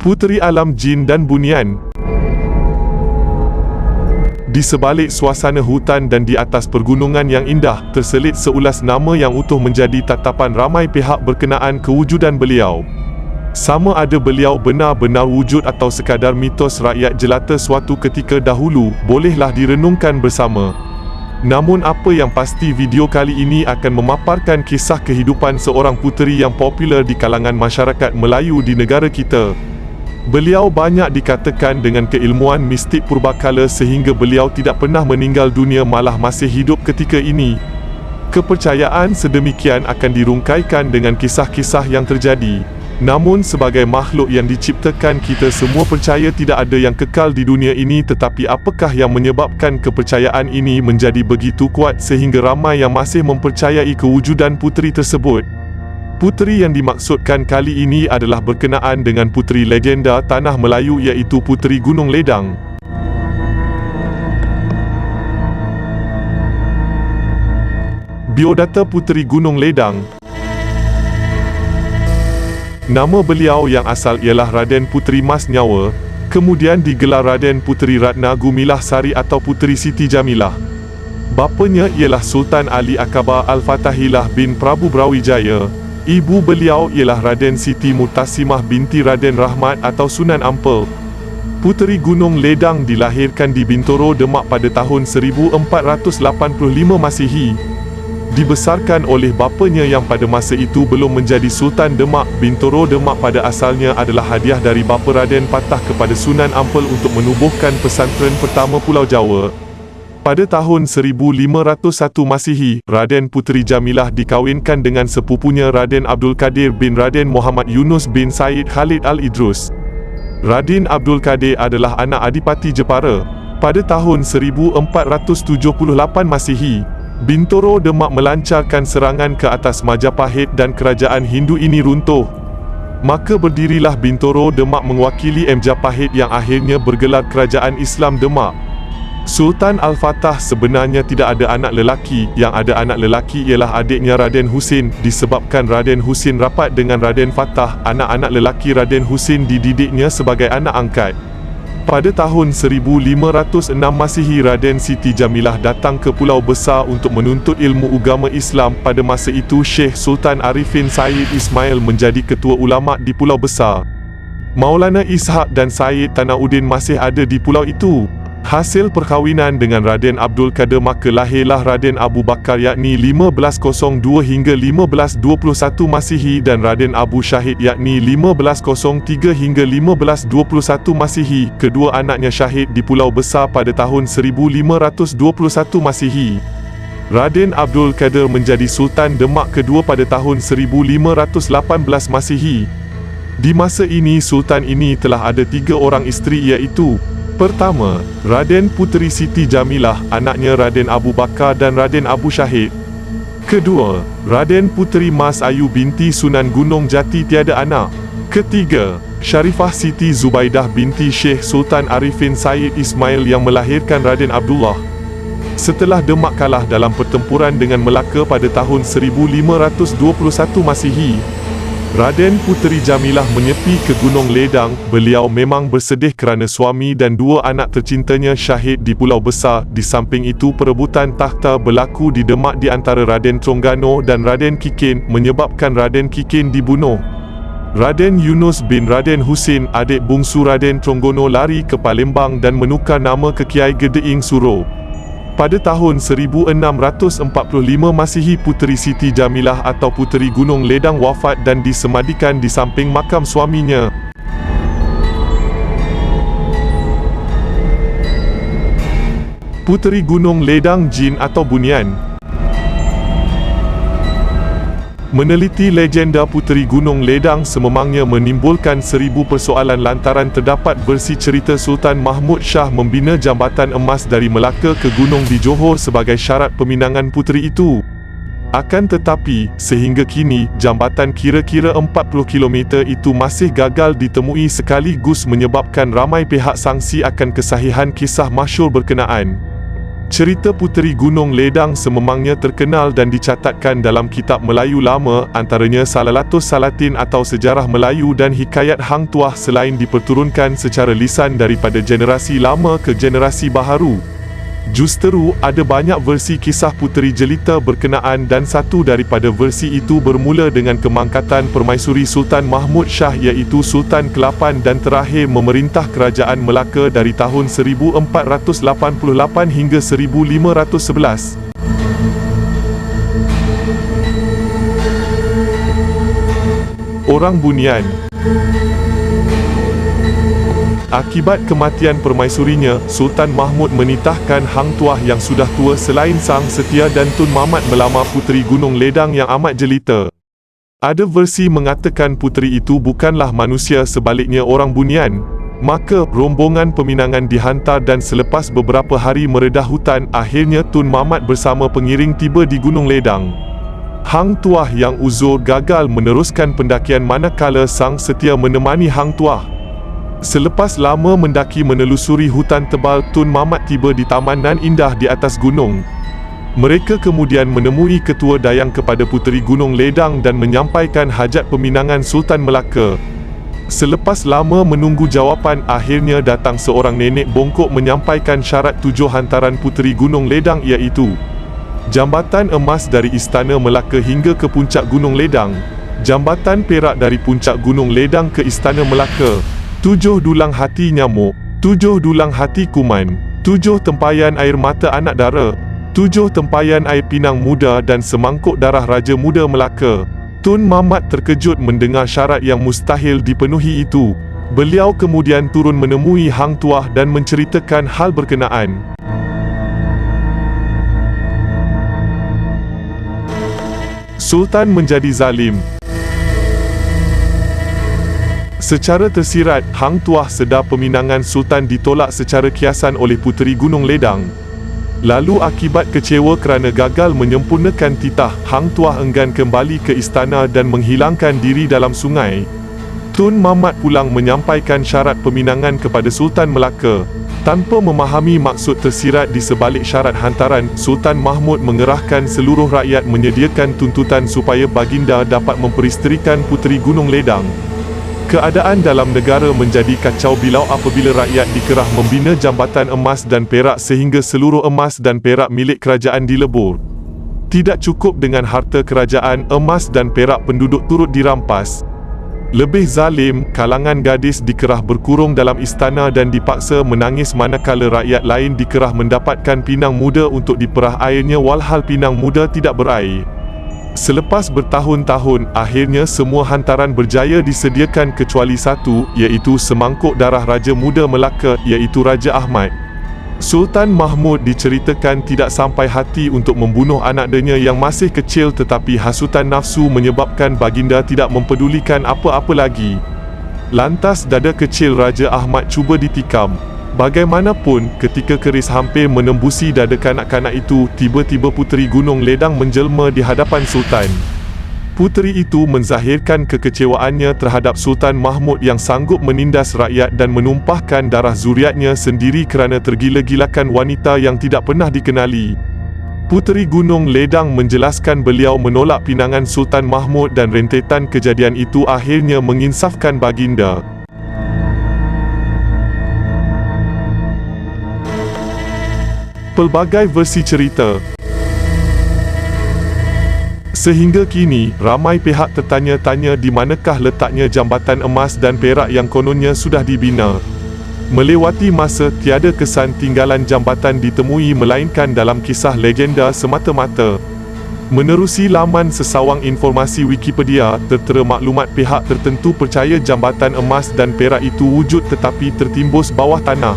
Puteri alam jin dan bunian. Di sebalik suasana hutan dan di atas pergunungan yang indah, terselit seulas nama yang utuh menjadi tatapan ramai pihak berkenaan kewujudan beliau. Sama ada beliau benar-benar wujud atau sekadar mitos rakyat jelata suatu ketika dahulu, bolehlah direnungkan bersama. Namun apa yang pasti, video kali ini akan memaparkan kisah kehidupan seorang puteri yang popular di kalangan masyarakat Melayu di negara kita. Beliau banyak dikatakan dengan keilmuan mistik purbakala sehingga beliau tidak pernah meninggal dunia, malah masih hidup ketika ini. Kepercayaan sedemikian akan dirungkaikan dengan kisah-kisah yang terjadi. Namun sebagai makhluk yang diciptakan, kita semua percaya tidak ada yang kekal di dunia ini. Tetapi apakah yang menyebabkan kepercayaan ini menjadi begitu kuat sehingga ramai yang masih mempercayai kewujudan puteri tersebut? Puteri yang dimaksudkan kali ini adalah berkenaan dengan puteri legenda tanah Melayu, iaitu Puteri Gunung Ledang. Biodata Puteri Gunung Ledang. Nama beliau yang asal ialah Raden Puteri Mas Nyawa, kemudian digelar Raden Puteri Ratna Gumilah Sari atau Puteri Siti Jamilah. Bapanya ialah Sultan Ali Akbar Al-Fatahilah bin Prabu Brawijaya. Ibu beliau ialah Raden Siti Mutasimah binti Raden Rahmat atau Sunan Ampel. Puteri Gunung Ledang dilahirkan di Bintoro, Demak pada tahun 1485 Masihi. Dibesarkan oleh bapanya yang pada masa itu belum menjadi Sultan Demak. Bintoro Demak pada asalnya adalah hadiah dari bapa Raden Patah kepada Sunan Ampel untuk menubuhkan pesantren pertama Pulau Jawa. Pada tahun 1501 Masihi, Raden Puteri Jamilah dikawinkan dengan sepupunya Raden Abdul Kadir bin Raden Muhammad Yunus bin Said Khalid Al-Idrus. Raden Abdul Kadir adalah anak Adipati Jepara. Pada tahun 1478 Masihi, Bintoro Demak melancarkan serangan ke atas Majapahit dan kerajaan Hindu ini runtuh. Maka berdirilah Bintoro Demak mewakili Majapahit yang akhirnya bergelar Kerajaan Islam Demak. Sultan Al-Fatah sebenarnya tidak ada anak lelaki, yang ada anak lelaki ialah adiknya Raden Husin. Disebabkan Raden Husin rapat dengan Raden Fatah, anak-anak lelaki Raden Husin dididiknya sebagai anak angkat. Pada tahun 1506 Masihi, Raden Siti Jamilah datang ke Pulau Besar untuk menuntut ilmu agama Islam. Pada masa itu Syekh Sultan Arifin Said Ismail menjadi ketua ulama di Pulau Besar. Maulana Ishaq dan Said Tanauddin masih ada di pulau itu. Hasil perkahwinan dengan Raden Abdul Kadir, maka lahirlah Raden Abu Bakar yakni 1502 hingga 1521 Masihi dan Raden Abu Syahid yakni 1503 hingga 1521 Masihi. Kedua anaknya syahid di Pulau Besar pada tahun 1521 Masihi. Raden Abdul Kadir menjadi Sultan Demak kedua pada tahun 1518 Masihi. Di masa ini sultan ini telah ada 3 orang isteri, iaitu: pertama, Raden Puteri Siti Jamilah, anaknya Raden Abu Bakar dan Raden Abu Syahid. Kedua, Raden Puteri Mas Ayu binti Sunan Gunung Jati tiada anak. Ketiga, Syarifah Siti Zubaidah binti Syekh Sultan Arifin Said Ismail yang melahirkan Raden Abdullah. Setelah Demak kalah dalam pertempuran dengan Melaka pada tahun 1521 Masihi, Raden Puteri Jamilah menyepi ke Gunung Ledang. Beliau memang bersedih kerana suami dan 2 anak tercintanya syahid di Pulau Besar. Di samping itu, perebutan takhta berlaku di Demak di antara Raden Terengganu dan Raden Kikin, menyebabkan Raden Kikin dibunuh. Raden Yunus bin Raden Husin, adik bungsu Raden Terengganu, lari ke Palembang dan menukar nama ke Kiai Gedeing Suro. Pada tahun 1645 Masihi, Puteri Siti Jamilah atau Puteri Gunung Ledang wafat dan disemadikan di samping makam suaminya. Puteri Gunung Ledang jin atau bunian. Meneliti legenda Puteri Gunung Ledang sememangnya menimbulkan 1000 persoalan lantaran terdapat versi cerita Sultan Mahmud Shah membina jambatan emas dari Melaka ke gunung di Johor sebagai syarat peminangan puteri itu. Akan tetapi, sehingga kini, jambatan kira-kira 40 km itu masih gagal ditemui sekaligus menyebabkan ramai pihak sangsi akan kesahihan kisah masyhur berkenaan. Cerita Puteri Gunung Ledang sememangnya terkenal dan dicatatkan dalam kitab Melayu Lama, antaranya Salalatus Salatin atau Sejarah Melayu dan Hikayat Hang Tuah, selain diperturunkan secara lisan daripada generasi lama ke generasi baharu. Justeru, ada banyak versi kisah puteri jelita berkenaan dan satu daripada versi itu bermula dengan kemangkatan Permaisuri Sultan Mahmud Shah iaitu Sultan ke-8 dan terakhir memerintah Kerajaan Melaka dari tahun 1488 hingga 1511. Orang Bunian. Akibat kematian permaisurinya, Sultan Mahmud menitahkan Hang Tuah yang sudah tua selain Sang Setia dan Tun Mamat melamar Puteri Gunung Ledang yang amat jelita. Ada versi mengatakan puteri itu bukanlah manusia, sebaliknya orang Bunian. Maka, rombongan peminangan dihantar dan selepas beberapa hari meredah hutan, akhirnya Tun Mamat bersama pengiring tiba di Gunung Ledang. Hang Tuah yang uzur gagal meneruskan pendakian manakala Sang Setia menemani Hang Tuah. Selepas lama mendaki menelusuri hutan tebal, Tun Mamat tiba di taman nan indah di atas gunung. Mereka kemudian menemui Ketua Dayang kepada Puteri Gunung Ledang dan menyampaikan hajat peminangan Sultan Melaka. Selepas lama menunggu jawapan, akhirnya datang seorang nenek bongkok menyampaikan syarat 7 hantaran Puteri Gunung Ledang, iaitu jambatan emas dari Istana Melaka hingga ke puncak Gunung Ledang, jambatan perak dari puncak Gunung Ledang ke Istana Melaka, 7 dulang hati nyamuk, 7 dulang hati kuman, 7 tempayan air mata anak dara, 7 tempayan air pinang muda dan semangkuk darah Raja Muda Melaka. Tun Mamat terkejut mendengar syarat yang mustahil dipenuhi itu. Beliau kemudian turun menemui Hang Tuah dan menceritakan hal berkenaan. Sultan menjadi zalim. Secara tersirat, Hang Tuah sedar peminangan Sultan ditolak secara kiasan oleh Puteri Gunung Ledang. Lalu akibat kecewa kerana gagal menyempurnakan titah, Hang Tuah enggan kembali ke istana dan menghilangkan diri dalam sungai. Tun Mamat pulang menyampaikan syarat peminangan kepada Sultan Melaka. Tanpa memahami maksud tersirat di sebalik syarat hantaran, Sultan Mahmud mengerahkan seluruh rakyat menyediakan tuntutan supaya baginda dapat memperisterikan Puteri Gunung Ledang. Keadaan dalam negara menjadi kacau bilau apabila rakyat dikerah membina jambatan emas dan perak sehingga seluruh emas dan perak milik kerajaan dilebur. Tidak cukup dengan harta kerajaan, emas dan perak penduduk turut dirampas. Lebih zalim, kalangan gadis dikerah berkurung dalam istana dan dipaksa menangis manakala rakyat lain dikerah mendapatkan pinang muda untuk diperah airnya walhal pinang muda tidak berair. Selepas bertahun-tahun, akhirnya semua hantaran berjaya disediakan kecuali satu, iaitu semangkuk darah Raja Muda Melaka, iaitu Raja Ahmad. Sultan Mahmud diceritakan tidak sampai hati untuk membunuh anaknya yang masih kecil, tetapi hasutan nafsu menyebabkan baginda tidak mempedulikan apa-apa lagi. Lantas dada kecil Raja Ahmad cuba ditikam. Bagaimanapun, ketika keris hampir menembusi dada kanak-kanak itu, tiba-tiba Puteri Gunung Ledang menjelma di hadapan Sultan. Puteri itu menzahirkan kekecewaannya terhadap Sultan Mahmud yang sanggup menindas rakyat dan menumpahkan darah zuriatnya sendiri kerana tergila-gilakan wanita yang tidak pernah dikenali. Puteri Gunung Ledang menjelaskan beliau menolak pinangan Sultan Mahmud dan rentetan kejadian itu akhirnya menginsafkan baginda. Pelbagai versi cerita. Sehingga kini, ramai pihak tertanya-tanya di manakah letaknya jambatan emas dan perak yang kononnya sudah dibina. Melewati masa, tiada kesan tinggalan jambatan ditemui melainkan dalam kisah legenda semata-mata. Menerusi laman sesawang informasi Wikipedia, tertera maklumat pihak tertentu percaya jambatan emas dan perak itu wujud tetapi tertimbus bawah tanah.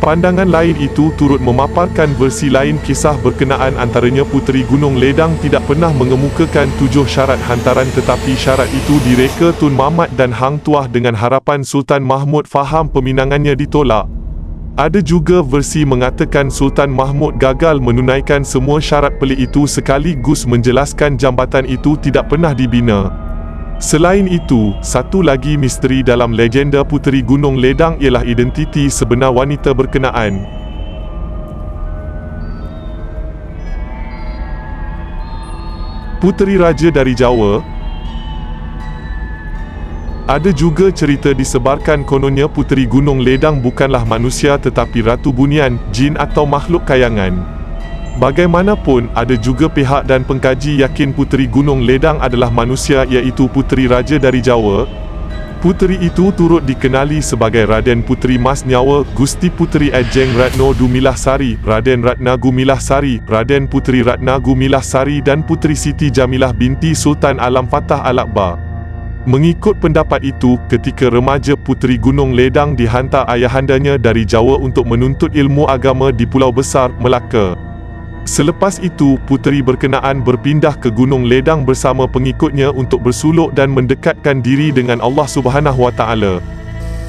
Pandangan lain itu turut memaparkan versi lain kisah berkenaan, antaranya Puteri Gunung Ledang tidak pernah mengemukakan 7 syarat hantaran tetapi syarat itu direka Tun Mamat dan Hang Tuah dengan harapan Sultan Mahmud faham peminangannya ditolak. Ada juga versi mengatakan Sultan Mahmud gagal menunaikan semua syarat pelik itu sekaligus menjelaskan jambatan itu tidak pernah dibina. Selain itu, satu lagi misteri dalam legenda Puteri Gunung Ledang ialah identiti sebenar wanita berkenaan. Puteri Raja dari Jawa. Ada juga cerita disebarkan kononnya Puteri Gunung Ledang bukanlah manusia tetapi Ratu Bunian, jin atau makhluk kayangan. Bagaimanapun, ada juga pihak dan pengkaji yakin Puteri Gunung Ledang adalah manusia iaitu Puteri Raja dari Jawa. Puteri itu turut dikenali sebagai Raden Puteri Mas Nyawa, Gusti Puteri Ejeng Ratno Dumilah Sari, Raden Ratna Gumilah Sari, Raden Puteri Ratna Gumilah Sari dan Puteri Siti Jamilah binti Sultan Alam Fatah Al-Akbar. Mengikut pendapat itu, ketika remaja Puteri Gunung Ledang dihantar ayahandanya dari Jawa untuk menuntut ilmu agama di Pulau Besar, Melaka. Selepas itu, puteri berkenaan berpindah ke Gunung Ledang bersama pengikutnya untuk bersuluk dan mendekatkan diri dengan Allah Subhanahu Wa Taala.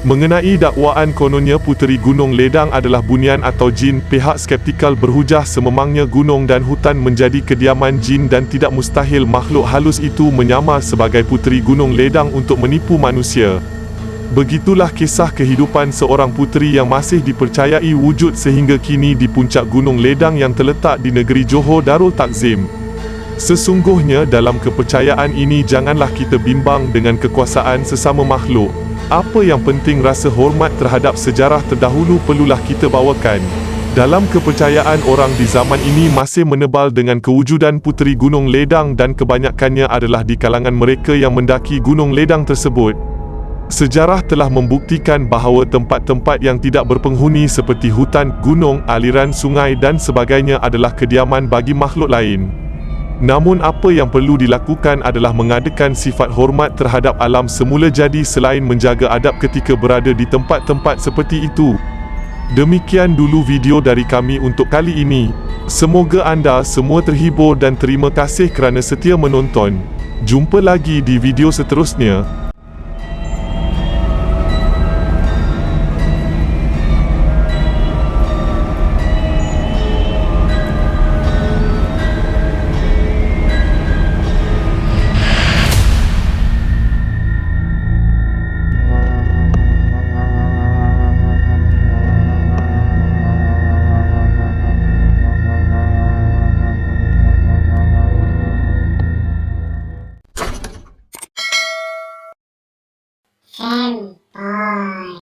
Mengenai dakwaan kononnya Puteri Gunung Ledang adalah bunian atau jin, pihak skeptikal berhujah sememangnya gunung dan hutan menjadi kediaman jin dan tidak mustahil makhluk halus itu menyamar sebagai Puteri Gunung Ledang untuk menipu manusia. Begitulah kisah kehidupan seorang puteri yang masih dipercayai wujud sehingga kini di puncak Gunung Ledang yang terletak di negeri Johor Darul Takzim. Sesungguhnya dalam kepercayaan ini janganlah kita bimbang dengan kekuasaan sesama makhluk. Apa yang penting rasa hormat terhadap sejarah terdahulu perlulah kita bawakan. Dalam kepercayaan orang di zaman ini masih menebal dengan kewujudan Puteri Gunung Ledang dan kebanyakannya adalah di kalangan mereka yang mendaki Gunung Ledang tersebut. Sejarah telah membuktikan bahawa tempat-tempat yang tidak berpenghuni seperti hutan, gunung, aliran sungai dan sebagainya adalah kediaman bagi makhluk lain. Namun apa yang perlu dilakukan adalah mengadakan sifat hormat terhadap alam semula jadi selain menjaga adab ketika berada di tempat-tempat seperti itu. Demikian dulu video dari kami untuk kali ini. Semoga anda semua terhibur dan terima kasih kerana setia menonton. Jumpa lagi di video seterusnya.